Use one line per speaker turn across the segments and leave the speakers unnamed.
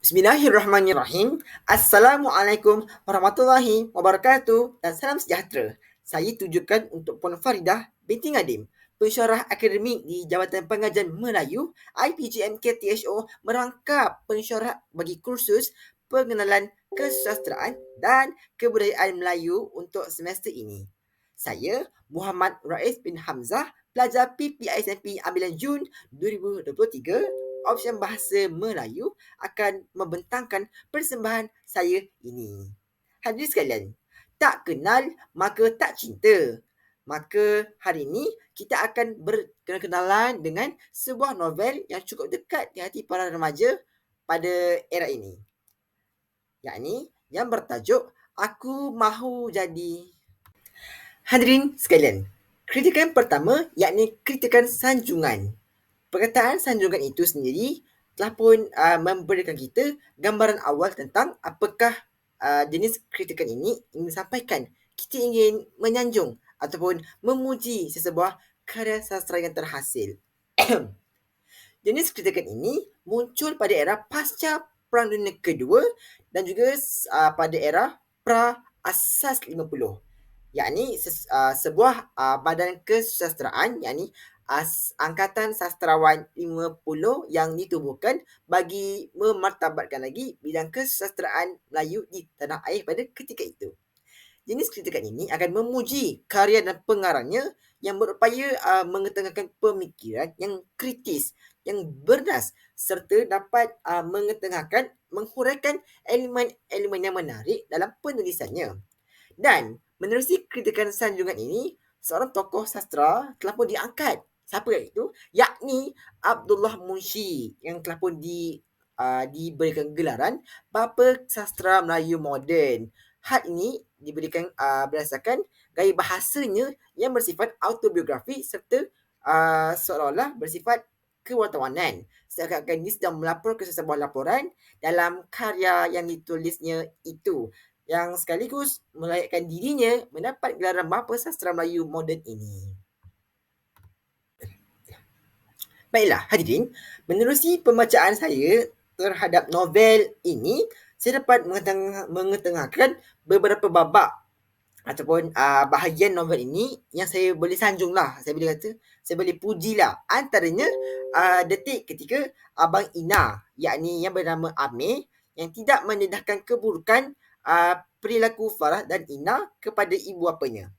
Bismillahirrahmanirrahim. Assalamualaikum warahmatullahi wabarakatuh dan salam sejahtera. Saya tujukan untuk Puan Faridah binti Nadim, pensyarah akademik di Jabatan Pengajian Melayu IPGMK-THO, merangkap pensyarah bagi kursus pengenalan kesusasteraan dan kebudayaan Melayu untuk semester ini. Saya Muhammad Rais bin Hamzah, pelajar PPISMP ambilan Jun 2023, option Bahasa Melayu, akan membentangkan persembahan saya ini. Hadirin sekalian, tak kenal maka tak cinta. Maka hari ini kita akan berkenalan dengan sebuah novel yang cukup dekat di hati para remaja pada era ini. Yakni yang bertajuk Aku Mahu Jadi. Hadirin sekalian, kritikan pertama yakni kritikan sanjungan. Perkataan sanjungan itu sendiri telah pun memberikan kita gambaran awal tentang apakah jenis kritikan ini ingin disampaikan. Kita ingin menyanjung ataupun memuji sesebuah karya sastra yang terhasil. Jenis kritikan ini muncul pada era pasca Perang Dunia Kedua dan juga pada era pra-Asas 50, yakni sebuah badan kesusasteraan, yakni Angkatan Sastrawan 50 yang ditubuhkan bagi memartabatkan lagi bidang kesusasteraan Melayu di tanah air pada ketika itu. Jenis kritikan ini akan memuji karya dan pengarangnya yang berupaya mengetengahkan pemikiran yang kritis, yang bernas serta dapat mengetengahkan, menghuraikan elemen-elemen yang menarik dalam penulisannya. Dan menerusi kritikan sanjungan ini, seorang tokoh sastra telah pun diangkat. Siapa itu? Yakni Abdullah Munshi yang telah pun diberikan gelaran Bapa Sastra Melayu Moden. Hal ini diberikan berdasarkan gaya bahasanya yang bersifat autobiografi serta seolah-olah bersifat kewartawanan. Seakan-akan dia sedang melaporkan sebuah laporan dalam karya yang ditulisnya itu, yang sekaligus melayakkan dirinya mendapat gelaran Bapa Sastra Melayu Moden ini. Baiklah hadirin, menerusi pembacaan saya terhadap novel ini, saya dapat mengetengahkan beberapa babak ataupun bahagian novel ini yang saya boleh sanjung lah, saya boleh kata, saya boleh puji lah. Antaranya detik ketika Abang Ina, yakni yang bernama Amir, yang tidak mendedahkan keburukan perilaku Farah dan Ina kepada ibu bapanya.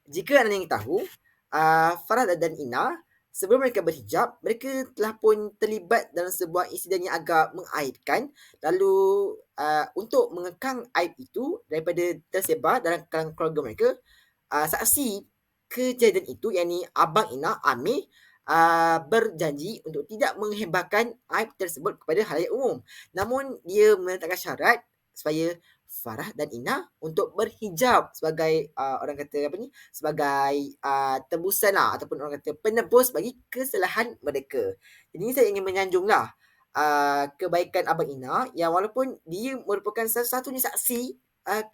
Jika anda ingin tahu, Farah dan Ina sebelum mereka berhijab, mereka telah pun terlibat dalam sebuah insiden yang agak mengaibkan. Lalu untuk mengekang aib itu daripada tersebar dalam kalangan keluarga mereka, saksi kejadian itu, yakni Abang Ina, Amir, berjanji untuk tidak menghembahkan aib tersebut kepada halayak umum. Namun dia meletakkan syarat supaya Farah dan Ina untuk berhijab sebagai orang kata apa ni, sebagai tebusan lah, ataupun orang kata penebus bagi kesalahan mereka. Jadi saya ingin menyanjunglah kebaikan Abang Ina yang walaupun dia merupakan satu-satunya saksi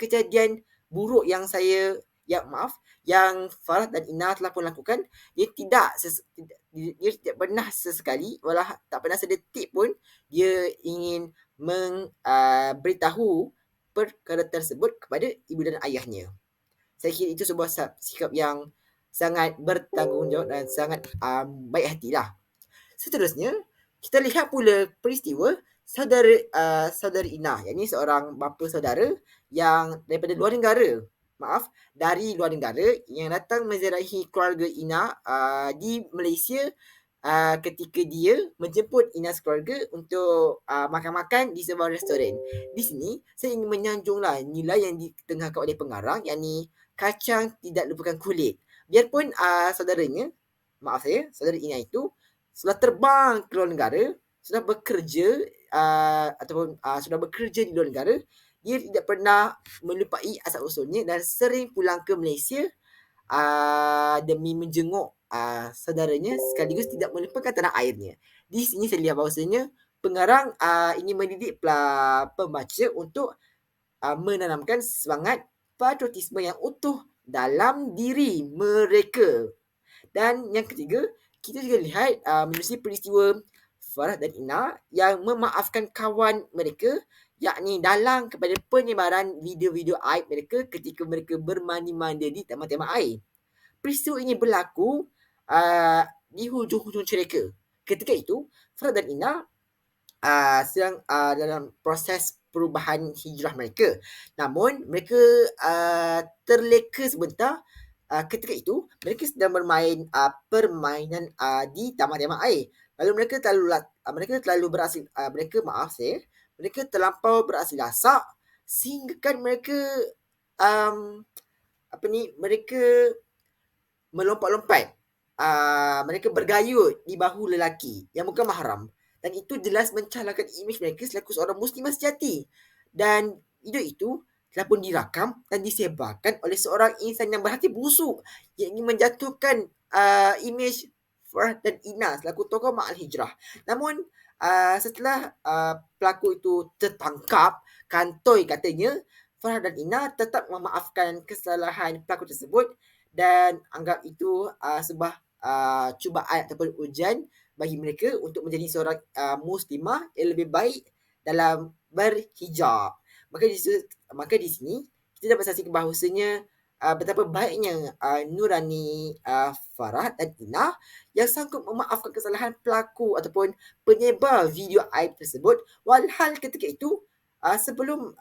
kejadian buruk yang yang Farah dan Ina telah pun lakukan. Dia tidak pernah sesekali, walau tak pernah sedetik pun dia ingin memberitahu perkara tersebut kepada ibu dan ayahnya. Saya kira itu sebuah sikap yang sangat bertanggungjawab dan sangat baik hatilah. Seterusnya, kita lihat pula peristiwa saudari Ina, yakni seorang bapa saudara yang daripada luar negara. Dari luar negara yang datang menziarahi keluarga Ina di Malaysia ketika dia menjemput Ina sekeluarga untuk makan-makan di sebuah restoran. Di sini, saya ingin menyanjunglah nilai yang ditengahkan oleh pengarang, yakni kacang tidak lupakan kulit. Biarpun saudara Ina itu sudah terbang ke luar negara, sudah bekerja ataupun sudah bekerja di luar negara, dia tidak pernah melupai asal usulnya dan sering pulang ke Malaysia demi menjenguk saudaranya sekaligus tidak melupakan tanah airnya. Di sini saya lihat bahawasanya pengarang ingin mendidik pembaca untuk menanamkan semangat patriotisme yang utuh dalam diri mereka. Dan yang ketiga, kita juga lihat menerusi peristiwa Farah dan Ina yang memaafkan kawan mereka, yakni dalang kepada penyebaran video-video aib mereka ketika mereka bermandi-mandi di taman-taman air. Peristiwa ini berlaku di hujung-hujung cerita. Ketika itu, Farah dan Ina sedang dalam proses perubahan hijrah mereka. Namun, mereka terleka sebentar. Ketika itu, mereka sedang bermain permainan di taman-taman air. Lalu mereka terlampau beraksi lasak sehingga kan mereka um, mereka melompat-lompat. Mereka bergayut di bahu lelaki yang bukan mahram. Dan itu jelas mencalahkan imej mereka selaku seorang muslimah sejati. Dan video itu telah pun dirakam dan disebarkan oleh seorang insan yang berhati busuk yang ingin menjatuhkan imej Farah dan Ina selaku tokoh Ma'al Hijrah. Namun, setelah pelaku itu tertangkap, kantoi katanya, Farah dan Ina tetap memaafkan kesalahan pelaku tersebut dan anggap itu sebuah cubaan ataupun ujian bagi mereka untuk menjadi seorang muslimah yang lebih baik dalam berhijab. Maka di sini kita dapat saksikan bahawasanya betapa baiknya Nurani Farah dan Ina yang sanggup memaafkan kesalahan pelaku ataupun penyebar video aib tersebut, walhal ketika itu sebelum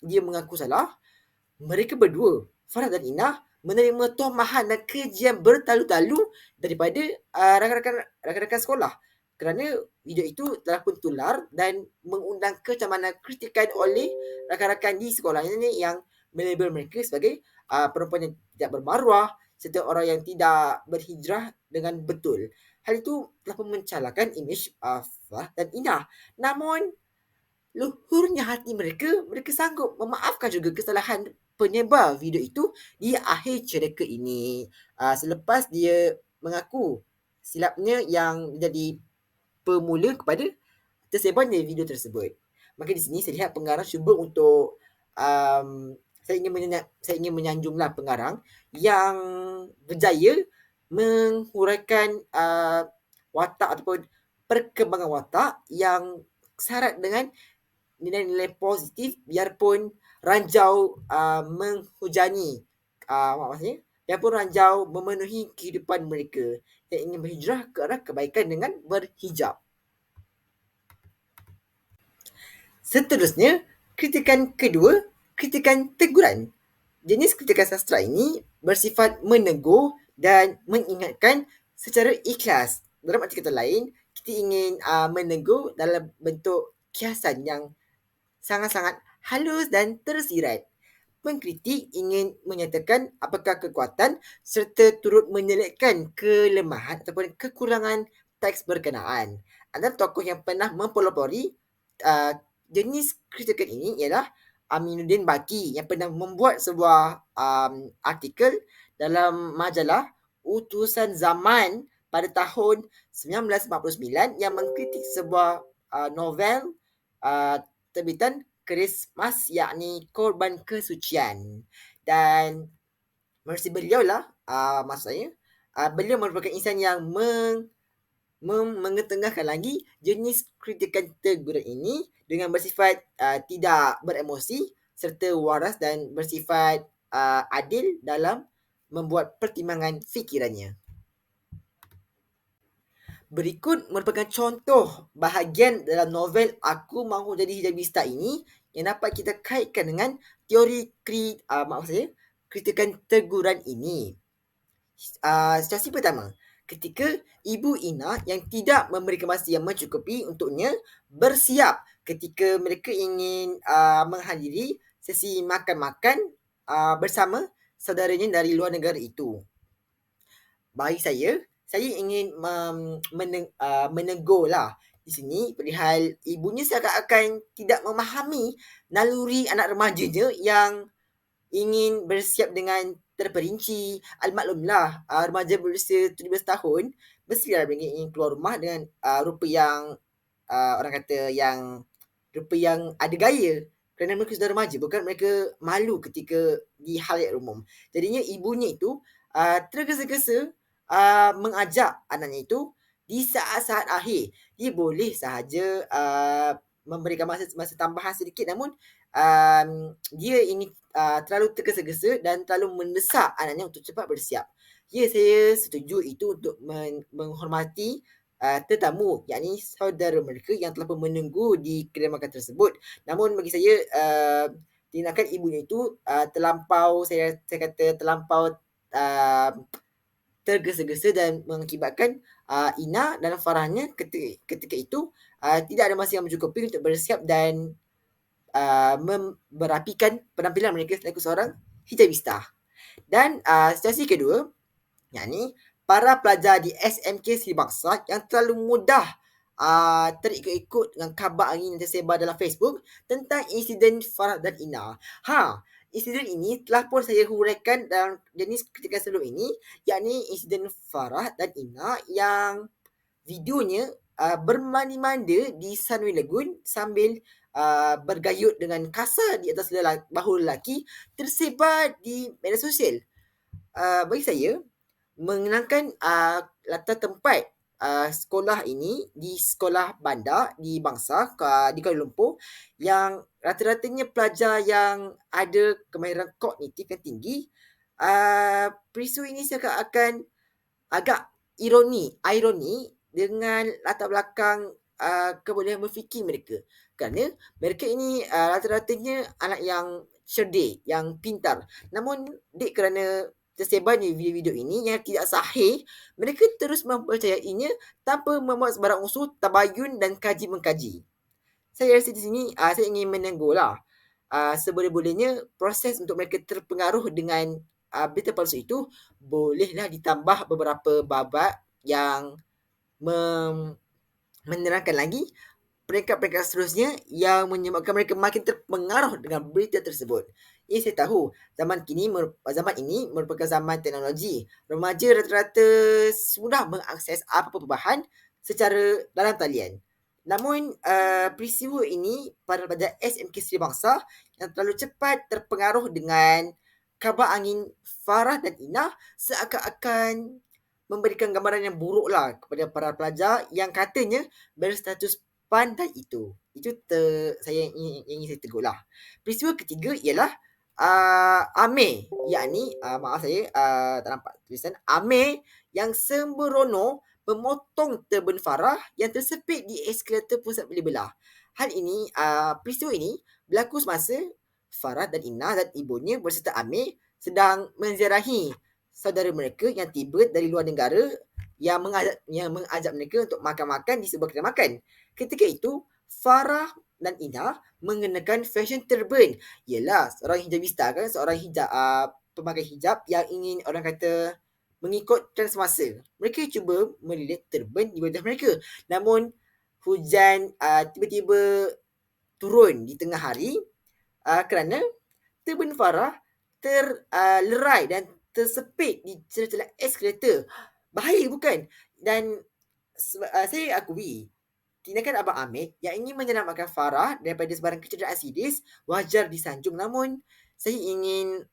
dia mengaku salah, mereka berdua, Farah dan Ina, menerima tomahan dan kejian bertalu-talu daripada rakan-rakan sekolah kerana video itu telah pun tular dan mengundang kecaman kritikan oleh rakan-rakan di sekolah ini yang melabel mereka sebagai perempuan yang tidak bermaruah serta orang yang tidak berhijrah dengan betul. Hal itu telah pun mencalahkan imej Farah dan Ina. Namun, luhurnya hati mereka, mereka sanggup memaafkan juga kesalahan penyebar video itu di akhir cerita ini. Selepas dia mengaku silapnya yang menjadi pemula kepada tersebarnya video tersebut. Maka di sini saya lihat pengarang cuba untuk saya ingin menyanjunglah pengarang yang berjaya menghuraikan watak ataupun perkembangan watak yang syarat dengan nilai-nilai positif biarpun ranjau menghujani maksudnya biarpun ranjau memenuhi kehidupan mereka yang ingin berhijrah ke arah kebaikan dengan berhijab. Seterusnya, kritikan kedua, kritikan teguran. Jenis kritikan sastra ini bersifat menegur dan mengingatkan secara ikhlas. Dalam arti kata lain, kita ingin menegur dalam bentuk kiasan yang sangat-sangat halus dan tersirat. Pengkritik ingin menyatakan apakah kekuatan serta turut menyelitkan kelemahan ataupun kekurangan teks berkenaan. Antara tokoh yang pernah mempelopori jenis kritikan ini ialah Aminuddin Baki yang pernah membuat sebuah artikel dalam majalah Utusan Zaman pada tahun 1949 yang mengkritik sebuah novel terbitan Christmas yakni Korban Kesucian. Dan mersi beliau lah maksudnya beliau merupakan insan yang mengetengahkan lagi jenis kritikan teguran ini dengan bersifat tidak beremosi serta waras dan bersifat adil dalam membuat pertimbangan fikirannya. Berikut merupakan contoh bahagian dalam novel Aku Mahu Jadi Hijabista ini yang dapat kita kaitkan dengan teori kritikan teguran ini. Situasi pertama, ketika Ibu Ina yang tidak memberikan masa yang mencukupi untuknya bersiap ketika mereka ingin menghadiri sesi makan-makan bersama saudaranya dari luar negara itu. Bagi saya ingin menegur lah di sini perihal ibunya seakan-akan tidak memahami naluri anak remajanya yang ingin bersiap dengan terperinci. Almaklumlah, remaja berusia 17 tahun mestilah mereka ingin keluar rumah dengan rupa yang orang kata yang rupa yang ada gaya kerana mereka sudah remaja, bukan mereka malu ketika di halayak umum. Jadinya ibunya itu tergesa-gesa mengajak anaknya itu di saat-saat akhir. Dia boleh sahaja memberikan masa tambahan sedikit, namun dia ini terlalu tergesa-gesa dan terlalu mendesak anaknya untuk cepat bersiap. Ya, saya setuju itu untuk menghormati tetamu, yakni saudara mereka yang telah pun menunggu di kedai makan tersebut. Namun bagi saya, tindakan ibunya itu terlampau, saya kata terlampau uh, tergesa-gesa dan mengakibatkan Ina dan Farahnya ketika itu tidak ada masa yang mencukupi untuk bersiap dan merapikan penampilan mereka selaku seorang hijabista. Dan situasi kedua, yakni para pelajar di SMK Sri Bangsa yang terlalu mudah terikut-ikut dengan khabar angin yang tersebar dalam Facebook tentang insiden Farah dan Ina. Insiden ini telah pun saya huraikan dalam jenis kritikan sebelum ini, yakni insiden Farah dan Ina yang videonya bermandi-manda di Sunway Lagoon sambil bergayut dengan kasar di atas bahu lelaki tersebar di media sosial. Bagi saya, mengenangkan latar tempat sekolah ini di sekolah bandar di Bangsa di Kuala Lumpur yang rata-ratanya pelajar yang ada kemahiran kognitif yang tinggi. Peristiwa ini seakan-akan agak ironi dengan latar belakang kebolehan berfikir mereka. Kerana mereka ini rata-ratanya anak yang cerdik, yang pintar. Namun kerana tersebarnya video-video ini yang tidak sahih, mereka terus mempercayainya tanpa membuat sebarang usul, tabayun dan kaji-mengkaji. Saya rasa di sini saya ingin menegurlah. Seboleh-bolehnya proses untuk mereka terpengaruh dengan berita palsu itu bolehlah ditambah beberapa babak yang menerangkan lagi peringkat-peringkat seterusnya yang menyebabkan mereka makin terpengaruh dengan berita tersebut. Saya tahu zaman ini merupakan zaman teknologi. Remaja rata-rata sudah mengakses apa-apa bahan secara dalam talian. Namun peristiwa ini pada SMK Sri Bangsa yang terlalu cepat terpengaruh dengan khabar angin Farah dan Ina seakan-akan memberikan gambaran yang buruklah kepada para pelajar yang katanya berstatus pandai itu. Itu saya ingin saya tegurlah. Peristiwa ketiga ialah Amir, yakni maaf saya tak nampak tulisan Amir yang sembrono memotong turban Farah yang tersepit di eskalator pusat beli belah. Peristiwa ini berlaku semasa Farah dan Ina dan ibunya berserta Amir sedang menziarahi saudara mereka yang tiba dari luar negara yang mengajak mereka untuk makan-makan di sebuah kedai makan. Ketika itu, Farah dan Ina mengenakan fashion turban. Yelah, seorang hijabista kan, seorang pemakai hijab yang ingin orang kata mengikut trend semasa. Mereka cuba melilit turban di wajah mereka. Namun, hujan tiba-tiba turun di tengah hari kerana turban Farah terlerai dan tersepit di celah-celah eskalator. Bahaya bukan? Dan saya akui, tindakan Abang Amit yang ingin menyelamatkan Farah daripada sebarang kecederaan serius wajar disanjung. Namun, saya ingin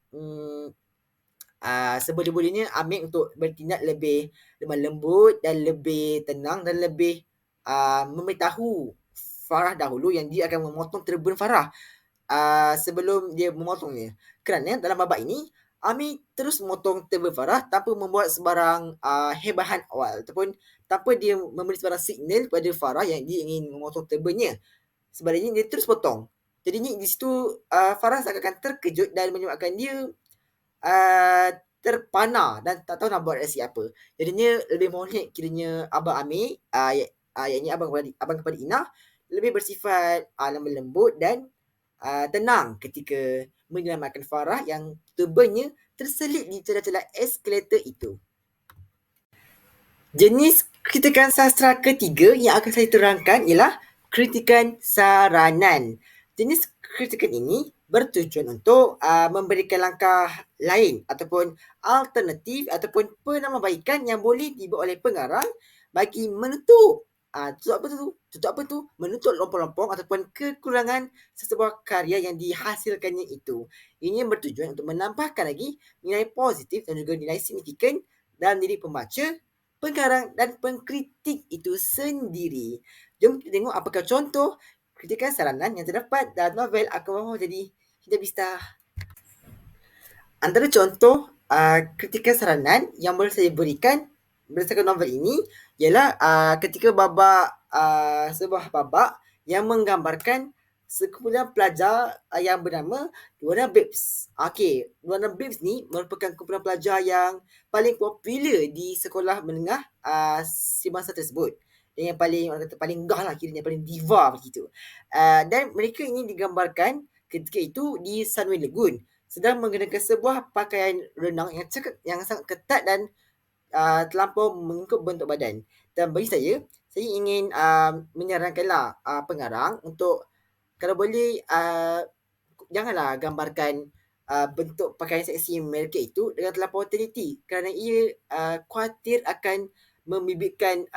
seboleh-bolehnya Amit untuk bertindak lebih lemah lembut dan lebih tenang dan lebih memberitahu Farah dahulu yang dia akan memotong turban Farah sebelum dia memotongnya. Kerana dalam babak ini, Ami terus memotong turban Farah tanpa membuat sebarang hebahan awal ataupun tanpa dia memberi sebarang signal kepada Farah yang dia ingin memotong turbannya. Sebaliknya dia terus potong. Jadinya di situ Farah seakan terkejut dan menyebabkan dia terpana dan tak tahu nak buat reaksi apa. Jadinya lebih molek kiranya Abang Amir, iaitu abang kepada Ina, lebih bersifat lemah lembut dan tenang ketika menyelamatkan Farah yang turbannya terselit di celah-celah eskalator itu. Jenis kritikan sastra ketiga yang akan saya terangkan ialah kritikan saranan. Jenis kritikan ini bertujuan untuk memberikan langkah lain ataupun alternatif ataupun penambahbaikan yang boleh dibuat oleh pengarang bagi menutup menutup lompong-lompong ataupun kekurangan sesebuah karya yang dihasilkannya itu. Ini bertujuan untuk menambahkan lagi nilai positif dan juga nilai signifikan dalam diri pembaca pengarang dan pengkritik itu sendiri. Jom kita tengok apakah contoh kritikan saranan yang terdapat dalam novel Aku Mahu Jadi Hijabista. Antara contoh kritikan saranan yang boleh saya berikan berdasarkan novel ini ialah ketika sebuah babak yang menggambarkan sekumpulan pelajar yang bernama Luana Babes. Okey, Luana Babes ni merupakan kumpulan pelajar yang paling popular di sekolah menengah si masa tersebut. Dan yang paling, orang kata paling gah lah, kiranya paling diva begitu. Dan mereka ini digambarkan ketika itu di Sunway Lagoon sedang menggunakan sebuah pakaian renang yang sangat ketat dan terlampau mengikut bentuk badan. Dan bagi saya ingin menyarankanlah pengarang untuk kalau boleh janganlah gambarkan bentuk pakaian seksi mereka itu dengan terlampau teliti kerana ia khawatir akan membibitkan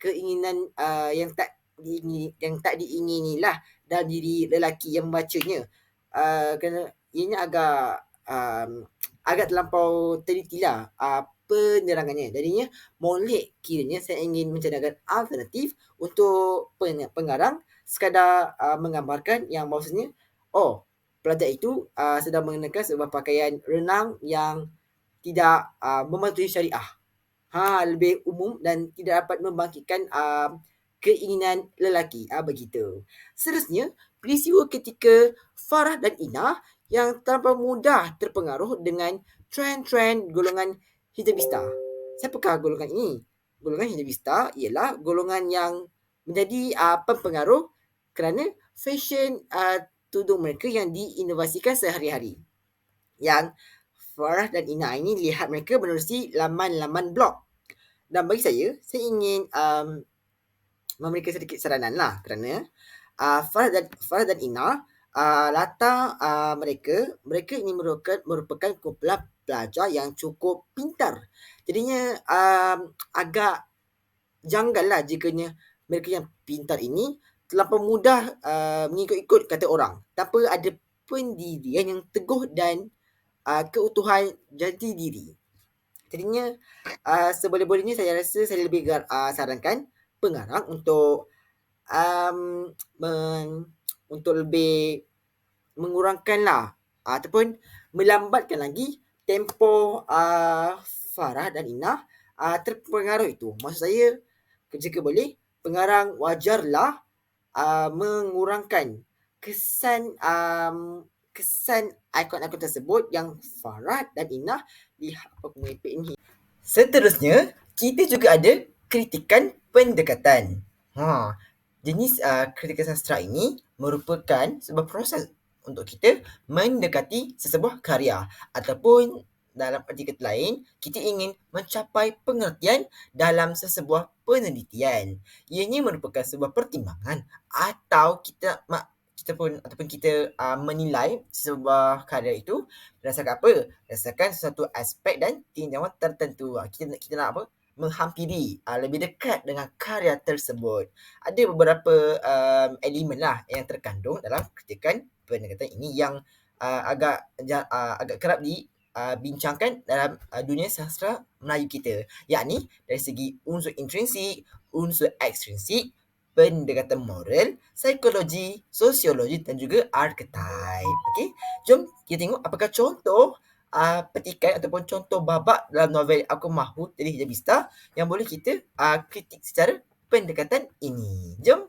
keinginan yang tak diinginilah dalam diri lelaki yang membacanya. Kerana ianya agak terlampau telitilah penerangannya. Jadinya molek kiranya saya ingin mencadangkan alternatif untuk pengarang sekadar menggambarkan yang bahawasanya pelajar itu sedang mengenakan sebuah pakaian renang yang tidak mematuhi syariah. Lebih umum dan tidak dapat membangkitkan keinginan lelaki. Begitu. Seterusnya, peristiwa ketika Farah dan Ina yang terlampau mudah terpengaruh dengan trend-trend golongan hijabista. Siapakah golongan ini? Golongan hijabista ialah golongan yang menjadi pempengaruh kerana fashion tudung mereka yang diinovasikan sehari-hari. Yang Farah dan Ina ini lihat mereka menerusi laman-laman blog. Dan bagi saya ingin memberikan sedikit saranan lah kerana Farah dan Ina latar mereka ini merupakan kumpulan pelajar yang cukup pintar. Jadinya agak janggal lah jikanya mereka yang pintar ini terlampau mudah mengikut-ikut kata orang tanpa ada pendirian yang teguh dan keutuhan jati diri. Jadinya seboleh-bolehnya saya rasa saya lebih sarankan pengarang untuk untuk lebih mengurangkanlah ataupun melambatkan lagi tempoh Farah dan Ina terpengaruh itu. Maksud saya, jika boleh, pengarang wajarlah mengurangkan kesan ikon-ikon tersebut yang Farah dan Ina lihat apa merepek ni. Seterusnya, kita juga ada kritikan pendekatan. Jenis kritikan sastra ini merupakan sebuah proses untuk kita mendekati sesebuah karya ataupun dalam arti kata lain, kita ingin mencapai pengertian dalam sesebuah penelitian. Ianya merupakan sebuah pertimbangan atau kita menilai sebuah karya itu berdasarkan apa? Berdasarkan sesuatu aspek dan tinjauan tertentu. Kita nak apa? Menghampiri, lebih dekat dengan karya tersebut. Ada beberapa elemen lah yang terkandung dalam kritikan pendekatan ini yang agak kerap dibincangkan dalam dunia sastra Melayu kita, yakni dari segi unsur intrinsik, unsur ekstrinsik, pendekatan moral, psikologi, sosiologi dan juga archetype. Okey, jom kita tengok apakah contoh petikan ataupun contoh babak dalam novel Aku Mahu Jadi Hijabista yang boleh kita kritik secara pendekatan ini. Jom.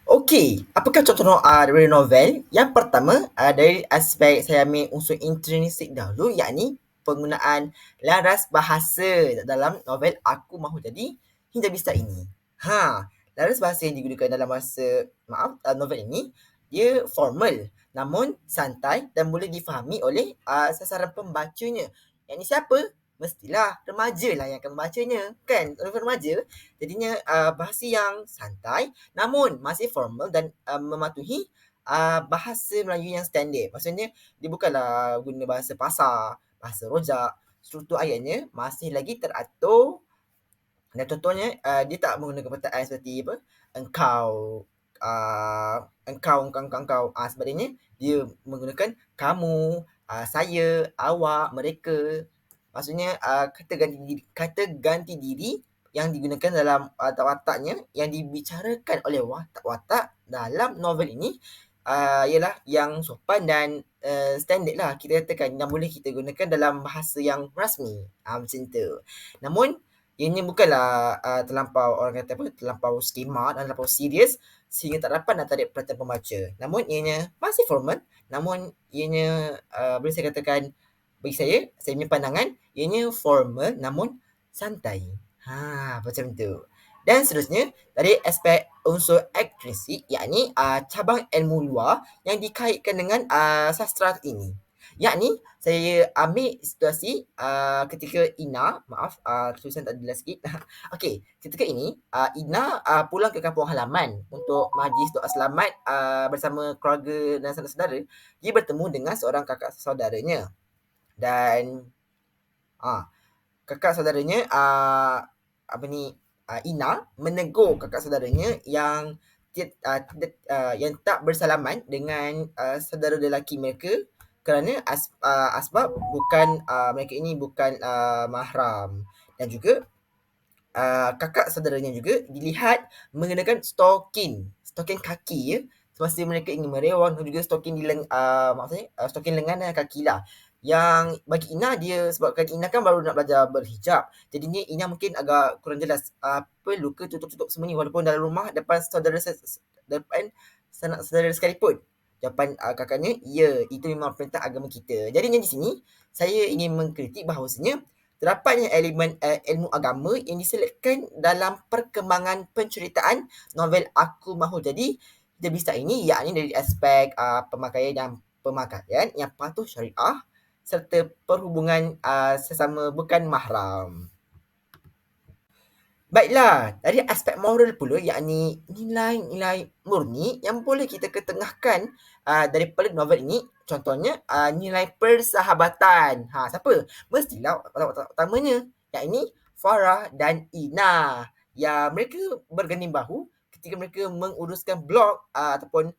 Okey, apakah contoh dari novel? Yang pertama, dari aspek saya ambil unsur intrinsik dahulu, yakni penggunaan laras bahasa dalam novel Aku Mahu Jadi Hijabista ini. Laras bahasa yang digunakan dalam novel ini, dia formal, namun santai dan boleh difahami oleh sasaran pembacanya. Yang ni siapa? Mestilah remaja lah yang akan membacanya, kan? Novel remaja. Jadinya bahasa yang santai namun masih formal dan mematuhi bahasa Melayu yang standard. Maksudnya dia bukanlah guna bahasa pasar, bahasa rojak. Struktur ayatnya masih lagi teratur. Dan contohnya dia tak menggunakan perkataan seperti apa? Engkau, sebagainya. Dia menggunakan kamu, saya, awak, mereka. Maksudnya kata ganti diri yang digunakan dalam watak-wataknya yang dibicarakan oleh watak-watak dalam novel ini ialah yang sopan dan standard lah kita katakan yang boleh kita gunakan dalam bahasa yang rasmi. Macam tu. Namun ianya bukanlah terlampau orang kata apa terlampau skema dan terlampau serius sehingga tak dapat nak tarik perhatian pembaca. Namun ianya masih formal, namun ianya boleh saya katakan bagi saya punya pandangan, ianya formal namun santai. Macam tu. Dan seterusnya, dari aspek unsur aktrisi, yakni cabang ilmu luar yang dikaitkan dengan sastra ini. Yakni, saya ambil situasi ketika Ina, maaf, tulisan tak jelas sikit. Okey, ketika ini, Ina pulang ke kampung halaman untuk majlis doa selamat bersama keluarga dan saudara-saudara. Dia bertemu dengan seorang kakak saudaranya. Dan kakak saudaranya Ina menegur kakak saudaranya yang yang tak bersalaman dengan saudara lelaki mereka kerana asbab bukan mereka ini bukan mahram. Dan juga kakak saudaranya juga dilihat menggunakan stokin kaki ya semasa mereka ingin merewang dan juga stokin maksudnya stokin lengan dan kaki lah. Yang bagi Ina dia sebabkan Ina kan baru nak belajar berhijab. Jadinya Ina mungkin agak kurang jelas perlu ke tutup-tutup semua ni walaupun dalam rumah depan depan sanak saudara sekalipun. Jawapan kakaknya, ya itu memang perintah agama kita. Jadinya di sini saya ingin mengkritik bahawasanya terdapatnya elemen ilmu agama yang diselitkan dalam perkembangan penceritaan novel Aku Mahu Jadi Debisa ini, yakni dari aspek pemakaian dan pemakaian yang patuh syariah serta perhubungan sesama bukan mahram. Baiklah, dari aspek moral pula, yakni nilai-nilai murni yang boleh kita ketengahkan daripada novel ini. Contohnya, nilai persahabatan. Siapa? Mestilah watak utamanya, yakni Farah dan Ina. Ya, mereka berganding bahu ketika mereka menguruskan blog ataupun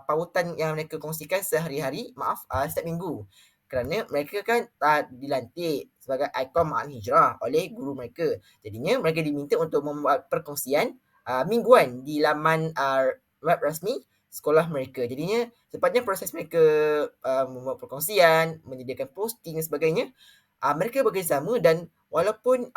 pautan yang mereka kongsikan sehari-hari, setiap minggu. Kerana mereka kan dilantik sebagai ikon Ma'al Hijrah oleh guru mereka. Jadinya mereka diminta untuk membuat perkongsian mingguan di laman web rasmi sekolah mereka. Jadinya sepanjang proses mereka membuat perkongsian, menyediakan posting dan sebagainya, mereka bekerjasama dan walaupun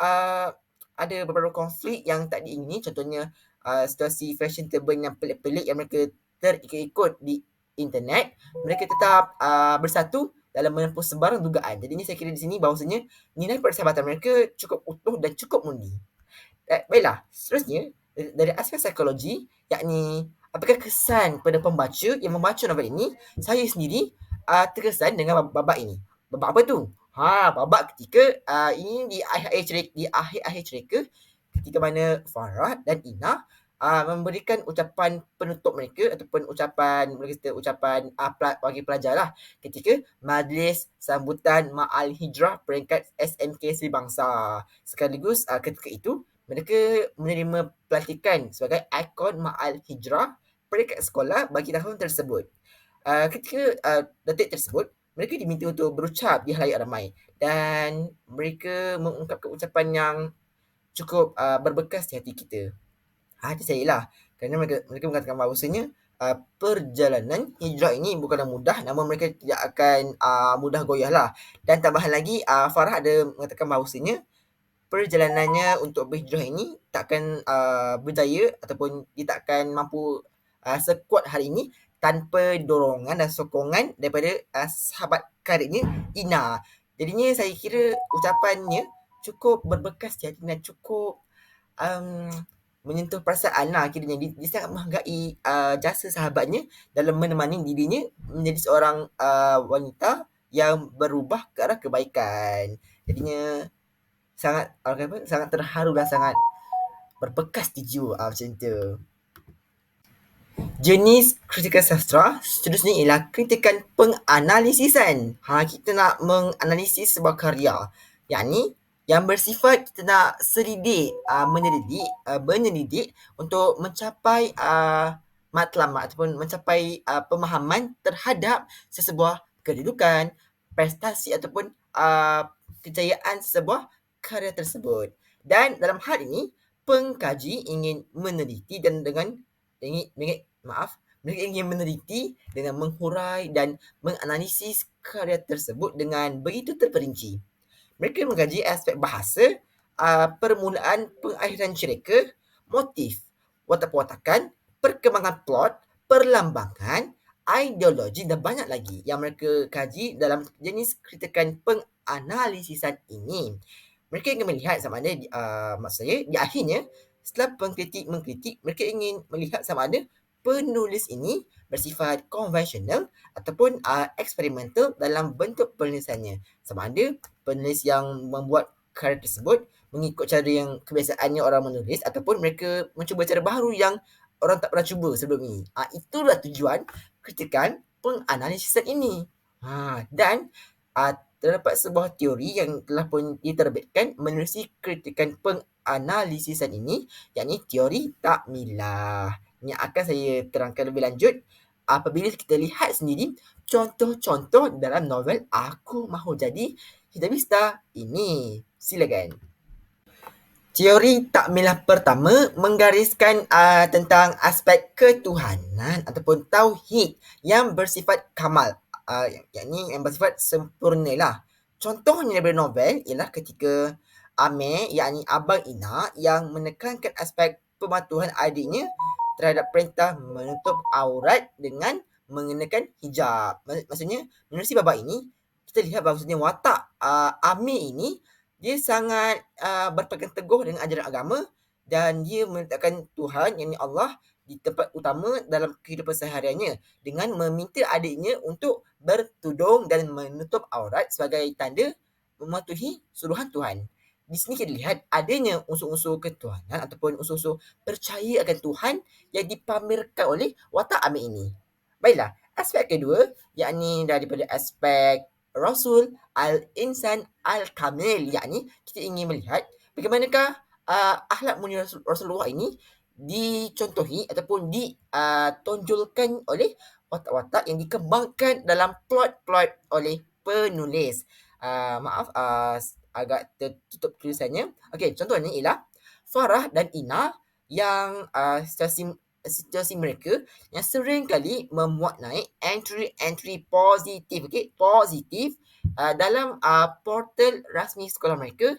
ada beberapa konflik yang tak diingini, contohnya situasi fashion turban yang pelik-pelik yang mereka terikut-ikut di internet, mereka tetap bersatu dalam menempuh sebarang dugaan. Jadinya saya kira di sini bahawasanya nilai persahabatan mereka cukup utuh dan cukup murni. Baiklah, seterusnya dari aspek psikologi, yakni apakah kesan pada pembaca yang membaca novel ini, saya sendiri terkesan dengan babak ini. Babak apa tu? Babak ketika ini di akhir-akhir cerita ketika mana Farah dan Ina memberikan ucapan penutup mereka ataupun ucapan bagi pelajar lah ketika majlis sambutan Ma'al Hijrah peringkat SMK Sri Bangsa. Sekaligus ketika itu mereka menerima pelantikan sebagai ikon Ma'al Hijrah peringkat sekolah bagi tahun tersebut. Ketika detik tersebut, mereka diminta untuk berucap di halayak ramai dan mereka mengungkapkan ucapan yang cukup berbekas di hati kita. Hati saya lah. Kerana mereka mengatakan bahawasanya perjalanan hijrah ini bukanlah mudah, namun mereka tidak akan mudah goyah lah. Dan tambahan lagi, Farah ada mengatakan bahawasanya perjalanannya untuk berhijrah ini takkan berjaya ataupun dia takkan mampu sekuat hari ini tanpa dorongan dan sokongan daripada sahabat karibnya Ina. Jadinya saya kira ucapannya cukup berbekas di hati dan cukup menyentuh perasaan lah kiranya. Dia sangat menghargai jasa sahabatnya dalam menemani dirinya menjadi seorang wanita yang berubah ke arah kebaikan. Jadinya sangat terharu dan sangat berbekas di jiwa macam tu. Jenis kritikal sastra seterusnya ialah kritikan penganalisisan. Kita nak menganalisis sebuah karya, yakni yang bersifat kita nak menyelidik untuk mencapai matlamat ataupun mencapai pemahaman terhadap sesebuah kedudukan, prestasi ataupun kejayaan sebuah karya tersebut. Dan dalam hal ini, pengkaji ingin meneliti dan dengan mereka ingin meneliti dengan menghurai dan menganalisis karya tersebut dengan begitu terperinci. Mereka mengkaji aspek bahasa, permulaan pengakhiran cerita, motif, watak-watakan, perkembangan plot, perlambangan, ideologi dan banyak lagi yang mereka kaji dalam jenis kritikan penganalisisan ini. Mereka ingin melihat sama ada maksudnya di akhirnya setelah pengkritik mengkritik, mereka ingin melihat sama ada penulis ini bersifat konvensional ataupun eksperimental dalam bentuk penulisannya. Sama ada penulis yang membuat karya tersebut mengikut cara yang kebiasaannya orang menulis ataupun mereka mencuba cara baru yang orang tak pernah cuba sebelum ini. Itulah tujuan kritikan penganalisisan ini. Dan terdapat sebuah teori yang telah pun diterbitkan menerusi kritikan penganalisisan ini, yakni teori takmilah yang akan saya terangkan lebih lanjut apabila kita lihat sendiri contoh-contoh dalam novel Aku Mahu Jadi Kitabista ini. Silakan. Teori takmilah pertama menggariskan tentang aspek ketuhanan ataupun tauhid yang bersifat kamal, yakni yang bersifat sempurna lah. Contohnya daripada novel ialah ketika Amir, yakni Abang Ina yang menekankan aspek pematuhan adiknya terhadap perintah menutup aurat dengan mengenakan hijab. Maksudnya, menerusi babak ini, kita lihat bahawasanya watak Amir ini dia sangat berpegang teguh dengan ajaran agama dan dia meletakkan Tuhan, yakni Allah, di tempat utama dalam kehidupan sehariannya dengan meminta adiknya untuk bertudung dan menutup aurat sebagai tanda mematuhi suruhan Tuhan. Di sini kita lihat adanya unsur-unsur ketuhanan ataupun unsur-unsur percaya akan Tuhan yang dipamerkan oleh watak Amir ini. Baiklah, aspek kedua yakni daripada aspek Rasul Al-Insan Al-Kamil, yakni kita ingin melihat bagaimanakah akhlak mulia Rasulullah ini dicontohi ataupun ditonjolkan oleh watak-watak yang dikembangkan dalam plot-plot oleh penulis. Maaf, agak tertutup tulisannya. Okey, contohnya ialah Farah dan Ina yang situasi mereka yang sering kali memuat naik entry positif, positif dalam portal rasmi sekolah mereka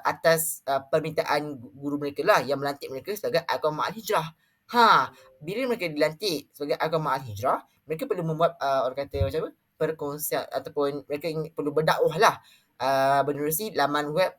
atas permintaan guru mereka lah yang melantik mereka sebagai agama Al-Hijrah. Bila mereka dilantik sebagai agama Al-Hijrah, mereka perlu membuat orang kata macam apa? Perkongsian ataupun mereka perlu berdakwah lah menerusi laman web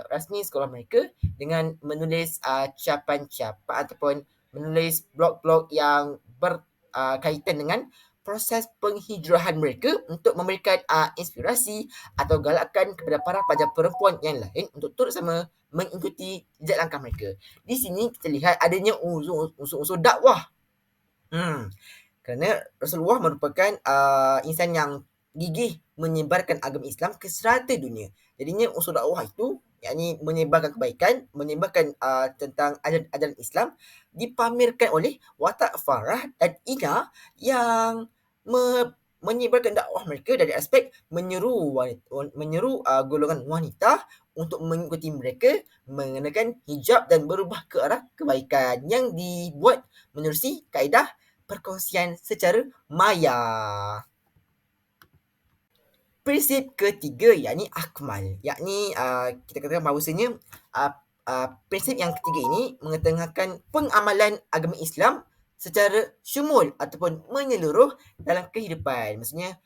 rasmi sekolah mereka dengan menulis capan-capan ataupun menulis blog-blog yang berkaitan dengan proses penghijrahan mereka untuk memberikan inspirasi atau galakan kepada para pelajar perempuan yang lain untuk turut sama mengikuti jejak langkah mereka. Di sini kita lihat adanya unsur-unsur dakwah. Kerana Rasulullah merupakan insan yang gigih menyebarkan agama Islam ke serata dunia. Jadinya unsur dakwah itu yakni menyebarkan kebaikan, menyebarkan tentang ajaran Islam dipamerkan oleh watak Farah dan Ina yang menyebarkan dakwah mereka dari aspek menyeru golongan wanita untuk mengikuti mereka mengenakan hijab dan berubah ke arah kebaikan yang dibuat menerusi kaedah perkongsian secara maya. Prinsip ketiga yakni akmal, yakni kita katakan bahawasanya prinsip yang ketiga ini mengetengahkan pengamalan agama Islam secara syumul ataupun menyeluruh dalam kehidupan. Maksudnya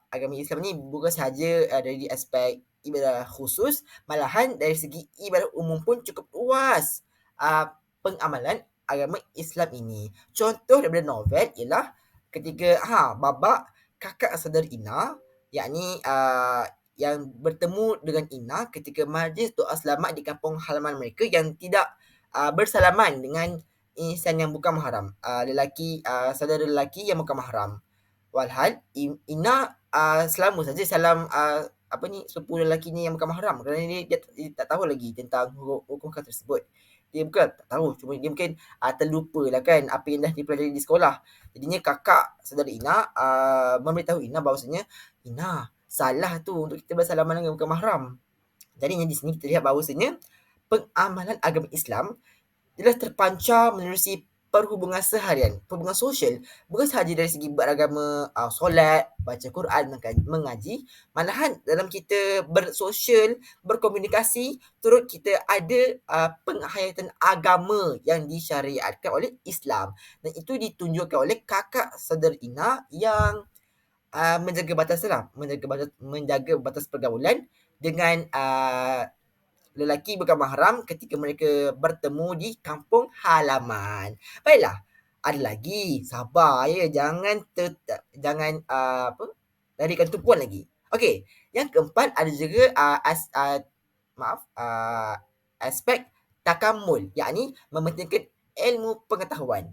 agama Islam ni bukan sahaja dari aspek ibadah khusus, malahan dari segi ibadah umum pun cukup luas pengamalan agama Islam ini. Contoh daripada novel ialah ketika babak kakak saudara Ina, yakni yang bertemu dengan Ina ketika majlis doa selamat di kampung halaman mereka yang tidak bersalaman dengan insan yang bukan mahram, saudara lelaki yang bukan mahram. Walhal Ina selama saja salam sepupu lelaki ni yang bukan mahram kerana dia tak tahu lagi tentang hukum tersebut. Dia bukan tak tahu, cuma dia mungkin terlupa lah kan apa yang dah dipelajari di sekolah. Jadinya kakak saudara Ina memberitahu Ina bahawasanya, Ina, salah tu untuk kita bersalaman dengan bukan mahram. Jadi di sini kita lihat bahawasanya pengamalan agama Islam ialah terpancar menerusi perhubungan seharian, perhubungan sosial, bukan sahaja dari segi beragama, solat, baca Quran, mengaji, malahan dalam kita bersosial, berkomunikasi, turut kita ada penghayatan agama yang disyariatkan oleh Islam. Dan itu ditunjukkan oleh kakak saudara Ina yang menjaga batas lah, menjaga batas pergaulan dengan lelaki bukan mahram ketika mereka bertemu di kampung halaman. Baiklah, ada lagi. Sabar ya, jangan larikan tumpuan lagi. Okey, yang keempat ada juga aspek takamul, yakni mementingkan ilmu pengetahuan.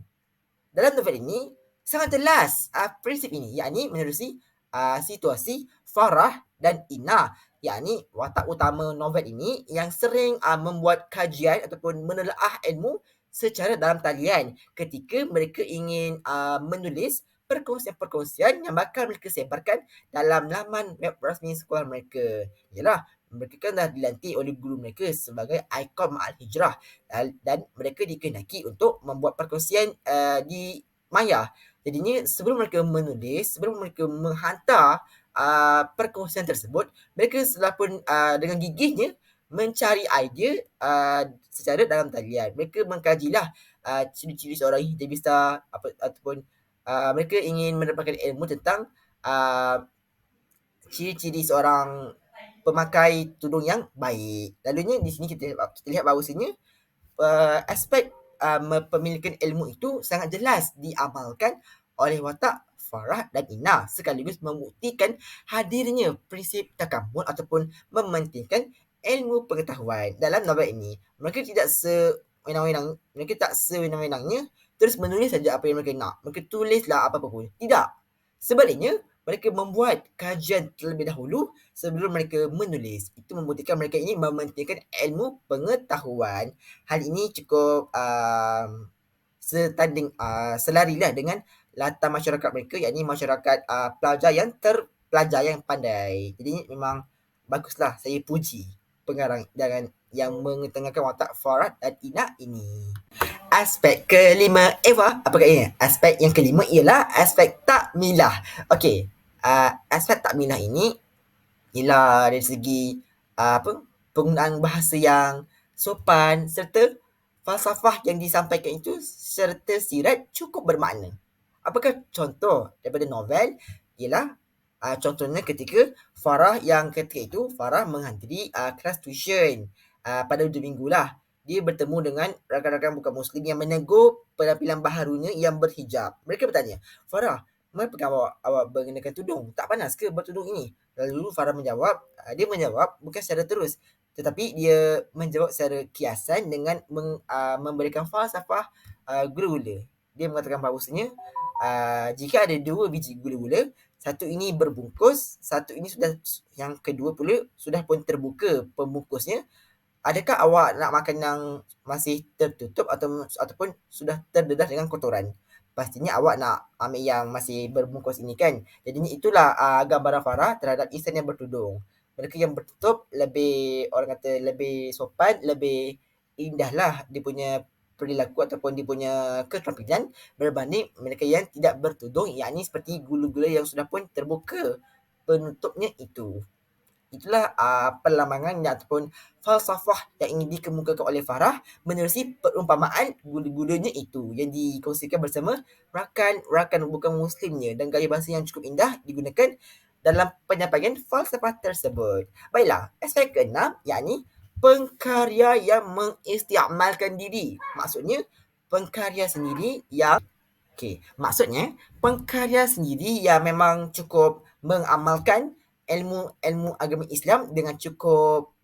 Dalam novel ini sangat jelas prinsip ini, yakni menerusi situasi Farah dan Ina, yakni watak utama novel ini yang sering membuat kajian ataupun menelaah ilmu secara dalam talian ketika mereka ingin menulis perkongsian-perkongsian yang bakal mereka sebarkan dalam laman web rasmi sekolah mereka. Yalah, mereka kan dah dilantik oleh guru mereka sebagai ikon Ma'al Hijrah, dan mereka dikehendaki untuk membuat perkongsian di maya. Jadinya sebelum mereka menulis, sebelum mereka menghantar perkongsian tersebut, mereka telah pun dengan gigihnya mencari idea secara dalam talian. Mereka mengkajilah ciri-ciri seorang hijabista ataupun mereka ingin mendapatkan ilmu tentang ciri-ciri seorang pemakai tudung yang baik. Lalunya di sini kita lihat bahawasanya aspek pemilikan ilmu itu sangat jelas diamalkan oleh watak Farah dan Ina, sekaligus membuktikan hadirnya prinsip takamul ataupun mementingkan ilmu pengetahuan dalam novel ini. Mereka tidak sewenang-wenangnya terus menulis saja apa yang mereka nak. Mereka tulislah apa-apa pun. Tidak. Sebaliknya, mereka membuat kajian terlebih dahulu sebelum mereka menulis. Itu membuktikan mereka ini mementingkan ilmu pengetahuan. Hal ini cukup selarilah dengan latar masyarakat mereka, yakni masyarakat pelajar yang terpelajar yang pandai. Jadi memang baguslah, saya puji pengarang dan yang mengetengahkan watak Farah dan Ina ini. Aspek kelima, Eva, apa katanya? Aspek yang kelima ialah aspek takmilah. Okey, aspek takmilah ini ialah dari segi penggunaan bahasa yang sopan serta falsafah yang disampaikan itu serta sirat cukup bermakna. Apakah contoh daripada novel? Ialah contohnya ketika Farah yang ketika itu Farah menghadiri kelas tuition pada 2 minggu lah. Dia bertemu dengan rakan-rakan bukan Muslim yang menegur penampilan baharunya yang berhijab. Mereka bertanya, Farah, mengapa awak mengenakan tudung? Tak panas ke bertudung ini? Lalu Farah menjawab, dia menjawab bukan secara terus, tetapi dia menjawab secara kiasan dengan memberikan falsafah gula-gula. Dia mengatakan bahawasanya jika ada 2 biji gula-gula, satu ini berbungkus, satu ini sudah, yang kedua pula sudah pun terbuka pembungkusnya. Adakah awak nak makan yang masih tertutup ataupun sudah terdedah dengan kotoran? Pastinya awak nak ambil yang masih berbungkus ini kan. Jadinya itulah gambaran Farah terhadap insan yang bertudung. Mereka yang bertutup lebih, orang kata, lebih sopan, lebih indahlah dia punya perilaku ataupun dia punya ketampilan berbanding mereka yang tidak bertudung, yakni seperti gula-gula yang sudah pun terbuka penutupnya itu. Itulah perlambangan ataupun falsafah yang ingin dikemukakan oleh Farah menerusi perumpamaan gula-gulanya itu yang dikongsikan bersama rakan-rakan bukan Muslimnya, dan gaya bahasa yang cukup indah digunakan dalam penyampaian falsafah tersebut. Baiklah, aspek keenam, yakni pengkarya yang mengistiamalkan diri. Maksudnya, pengkarya sendiri yang maksudnya pengkarya sendiri yang memang cukup mengamalkan ilmu agama Islam dengan cukup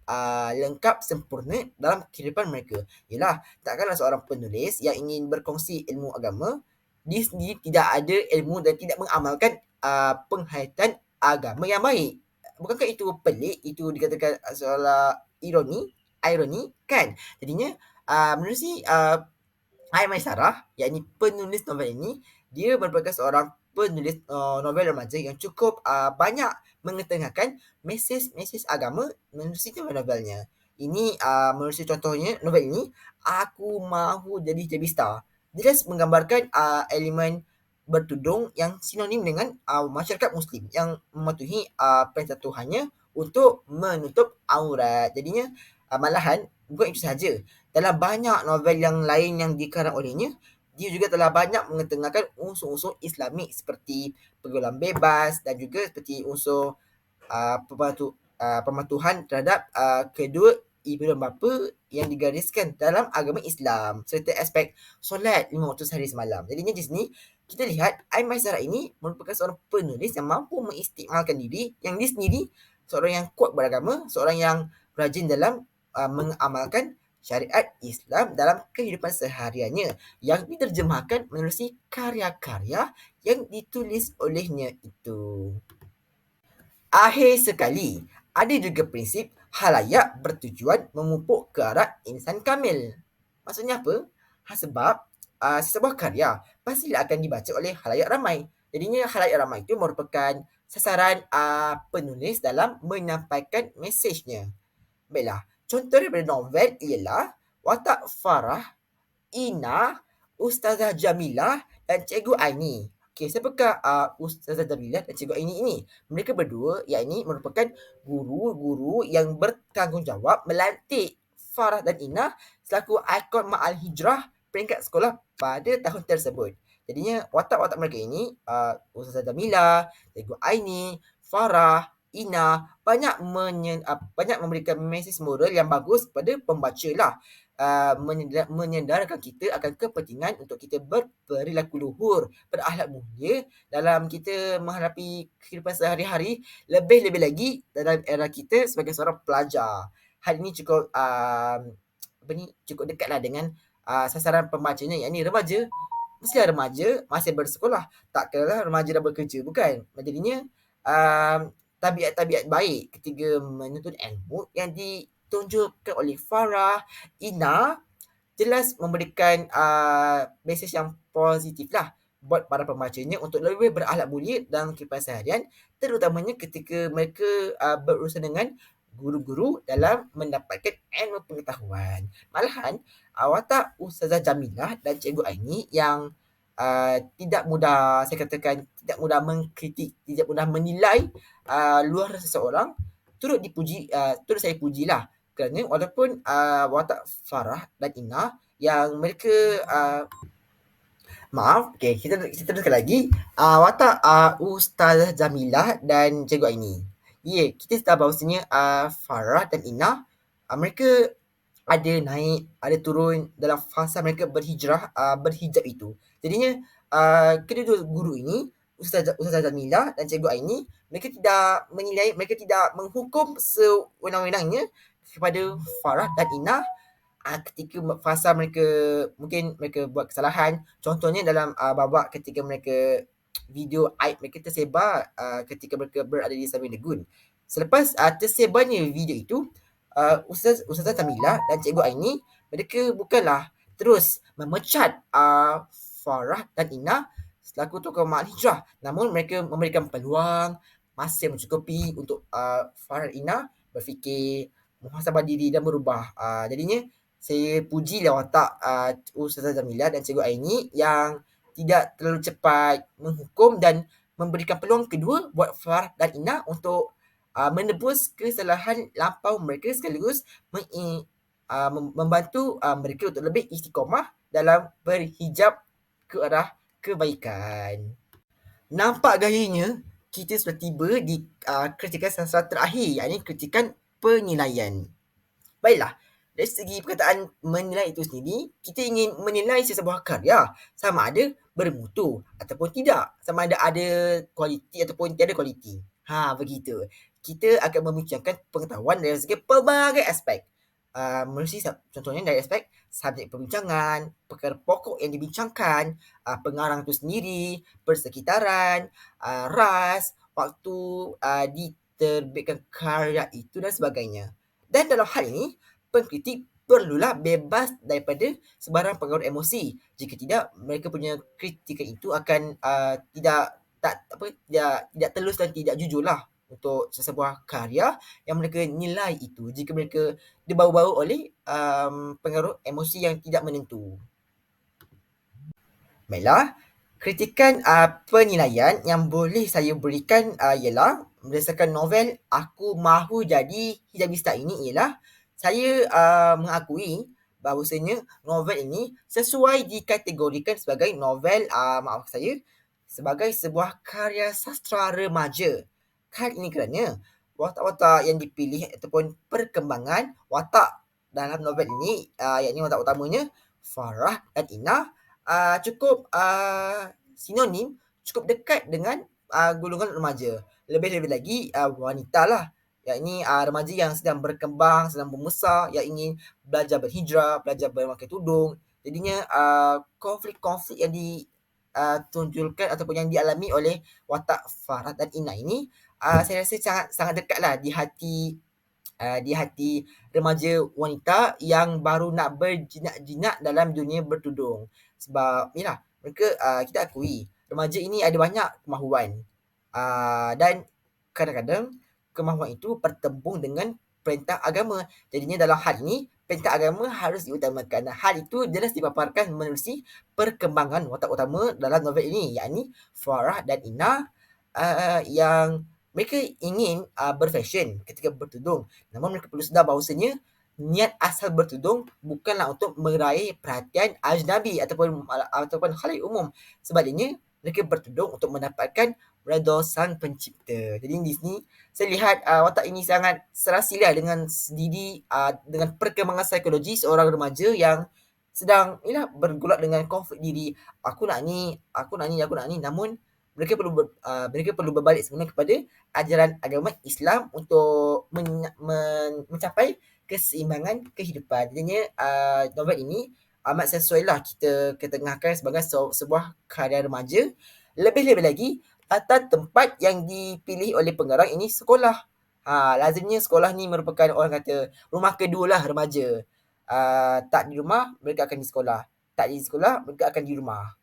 lengkap, sempurna dalam kehidupan mereka. Yalah, takkanlah seorang penulis yang ingin berkongsi ilmu agama, dia sendiri tidak ada ilmu dan tidak mengamalkan penghayatan agama yang baik. Bukankah itu pelik? Itu dikatakan seolah ironi kan? Jadinya Menerusi Aimaisarah, yakni penulis novel ini, dia merupakan seorang penulis novel remaja yang cukup banyak mengetengahkan mesej-mesej agama menerusi novel-novelnya. Ini menerusi contohnya novel ini, Aku Mahu Jadi Jabista. Jelas menggambarkan elemen bertudung yang sinonim dengan masyarakat Muslim yang mematuhi perintah Tuhannya untuk menutup aurat. Jadinya malahan bukan itu sahaja. Dalam banyak novel yang lain yang dikarang olehnya, dia juga telah banyak mengetengahkan unsur-unsur Islamik seperti pergaulan bebas dan juga seperti unsur pematuhan terhadap kedua ibu dan bapa yang digariskan dalam agama Islam serta aspek solat 5 waktu sehari semalam. Jadinya di sini kita lihat Aimaisarah ini merupakan seorang penulis yang mampu mengistimalkan diri, yang dia sendiri seorang yang kuat beragama, seorang yang rajin dalam mengamalkan syariat Islam dalam kehidupan sehariannya yang diterjemahkan menerusi karya-karya yang ditulis olehnya itu. Akhir sekali, ada juga prinsip halayak bertujuan memupuk ke arah insan kamil. Maksudnya apa? Sebab sesebuah karya pastilah akan dibaca oleh halayak ramai. Jadinya halayak ramai itu merupakan sasaran penulis dalam menyampaikan mesejnya. Baiklah, contoh daripada novel ialah Watak Farah, Ina, Ustazah Jamilah dan Cikgu Aini. Okey, siapakah Ustazah Jamilah dan Cikgu Aini ini? Mereka berdua yakni merupakan guru-guru yang bertanggungjawab melantik Farah dan Ina selaku ikon Ma'al Hijrah peringkat sekolah pada tahun tersebut. Jadinya watak-watak mereka ini, Ustazah Jamilah, Cikgu Aini, Farah, Ina banyak memberikan mesej moral yang bagus kepada pembaca lah. Menyedarkan kita akan kepentingan untuk kita berperilaku luhur, berakhlak mulia dalam kita menghadapi kehidupan sehari-hari, lebih-lebih lagi dalam era kita sebagai seorang pelajar. Hal ini cukup cukup dekatlah dengan sasaran pembacanya, yakni remaja. Mestilah remaja masih bersekolah, tak kiralah remaja dah bekerja, bukan? Jadinya tabiat-tabiat baik ketika menuntut ilmu yang ditunjukkan oleh Farah, Ina jelas memberikan mesej yang positif lah buat para pembacanya untuk lebih berakhlak mulia dalam kehidupan seharian, terutamanya ketika mereka berurusan dengan guru-guru dalam mendapatkan ilmu pengetahuan. Malahan watak Ustazah Jamilah dan Cikgu Aini yang tidak mudah, saya katakan tidak mudah mengkritik, tidak mudah menilai luar seseorang, turut saya pujilah kerana walaupun watak Farah dan Ina yang mereka maaf, okey, kita teruskan lagi. Watak Ustazah Jamilah dan Cikgu Aini. Ya, kita tahu bahawasanya Farah dan Ina, mereka ada naik, ada turun dalam fasa mereka berhijab itu. Jadinya kedua-dua guru ini, Ustazah Jamilah dan Cikgu Aini, mereka tidak menilai, mereka tidak menghukum sewenang-wenangnya kepada Farah dan Ina ketika fasa mereka, mungkin mereka buat kesalahan. Contohnya dalam babak ketika mereka video aib mereka tersebar ketika mereka berada di Samin Legun. Selepas tersebarnya video itu, Ustazah Tamilah dan Cikgu Aini, mereka bukanlah terus memecat Farah dan Ina selaku tokoh Ma'al Hijrah, namun mereka memberikan peluang masa yang mencukupi untuk Farah dan Ina berfikir, muhasabah diri dan berubah. Jadinya saya pujilah watak Ustazah Jamilah dan Cikgu Aini yang tidak terlalu cepat menghukum dan memberikan peluang kedua buat Farah dan Ina untuk menebus kesalahan lampau mereka sekaligus membantu mereka untuk lebih istiqomah dalam berhijab ke arah kebaikan. Nampak gayanya kita sudah tiba di kritikan sasaran terakhir, yakni kritikan penilaian. Baiklah, dari segi perkataan menilai itu sendiri, kita ingin menilai sesebuah karya sama ada bermutu ataupun tidak, sama ada kualiti ataupun tiada kualiti. Begitu. Kita akan membincangkan pengetahuan dari segi pelbagai aspek. Menerusi contohnya dari aspek subjek perbincangan, perkara pokok yang dibincangkan, pengarang itu sendiri, persekitaran, ras, waktu diterbitkan karya itu dan sebagainya. Dan dalam hal ini, pengkritik perlulah bebas daripada sebarang pengaruh emosi. Jika tidak, mereka punya kritikan itu akan tidak tak apa tidak telus dan tidak jujurlah untuk sesebuah karya yang mereka nilai itu jika mereka dibawa-bawa oleh pengaruh emosi yang tidak menentu. Baiklah, kritikan penilaian yang boleh saya berikan ialah berdasarkan novel Aku Mahu Jadi Hijabista ini ialah saya mengakui bahawasanya novel ini sesuai dikategorikan sebagai novel maaf saya sebagai sebuah karya sastra remaja. Hal ini kerana watak-watak yang dipilih ataupun perkembangan watak dalam novel ini yakni watak utamanya Farah dan Inah cukup sinonim, cukup dekat dengan golongan remaja. Lebih-lebih lagi wanita lah. Yakni remaja yang sedang berkembang, sedang membesar, yang ingin belajar berhijrah, belajar memakai tudung. Jadinya konflik-konflik yang ditunjulkan ataupun yang dialami oleh watak Farah dan Ina ini saya rasa sangat sangat dekatlah di hati remaja wanita yang baru nak berjinak-jinak dalam dunia bertudung. Sebab yalah, mereka kita akui remaja ini ada banyak kemahuan. Dan kadang-kadang kemahuan itu bertembung dengan perintah agama. Jadinya dalam hal ini perintah agama harus diutamakan. Hal itu jelas dipaparkan menerusi perkembangan watak utama dalam novel ini, yakni Farah dan Ina yang mereka ingin berfashion ketika bertudung. Namun mereka perlu sedar bahawasanya niat asal bertudung bukanlah untuk meraih perhatian ajnabi ataupun khalayak umum. Sebaliknya, mereka bertudung untuk mendapatkan redha sang pencipta. Jadi di sini saya lihat watak ini sangat serasilah dengan diri dengan perkembangan psikologi seorang remaja yang sedang bergolak dengan konflik diri. Aku nak ni, aku nak ni, aku nak ni. Namun mereka perlu berbalik sebenarnya kepada ajaran agama Islam untuk mencapai keseimbangan kehidupan. Jadinya novel ini amat sesuailah kita ketengahkan sebagai sebuah karya remaja. Lebih-lebih lagi, tata tempat yang dipilih oleh pengarang ini sekolah. Lazimnya sekolah ni merupakan orang kata rumah kedua lah remaja. Tak di rumah, mereka akan di sekolah. Tak di sekolah, mereka akan di rumah.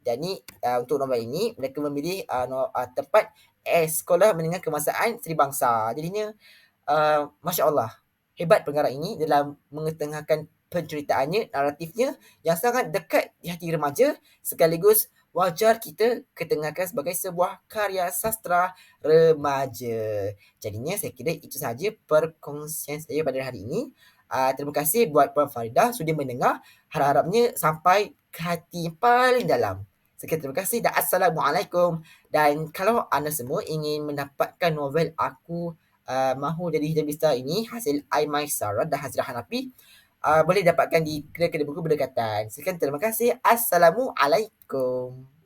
Jadi untuk novel ini mereka memilih tempat sekolah menengah kebangsaan Seri Bangsa. Jadinya Masya Allah, hebat pengarang ini dalam mengetengahkan penceritaannya, naratifnya yang sangat dekat di hati remaja sekaligus wajar kita ketengahkan sebagai sebuah karya sastra remaja. Jadinya saya kira itu sahaja perkongsian saya pada hari ini. Terima kasih buat Puan Faridah sudah mendengar. Harap-harapnya sampai ke hati yang paling dalam. Sekian terima kasih dan Assalamualaikum. Dan kalau anda semua ingin mendapatkan novel Aku Mahu Jadi Hijabista ini hasil Aimaisara dan Hazrah Hanafi boleh dapatkan di kedai-kedai buku berdekatan. Sekian terima kasih. Assalamualaikum.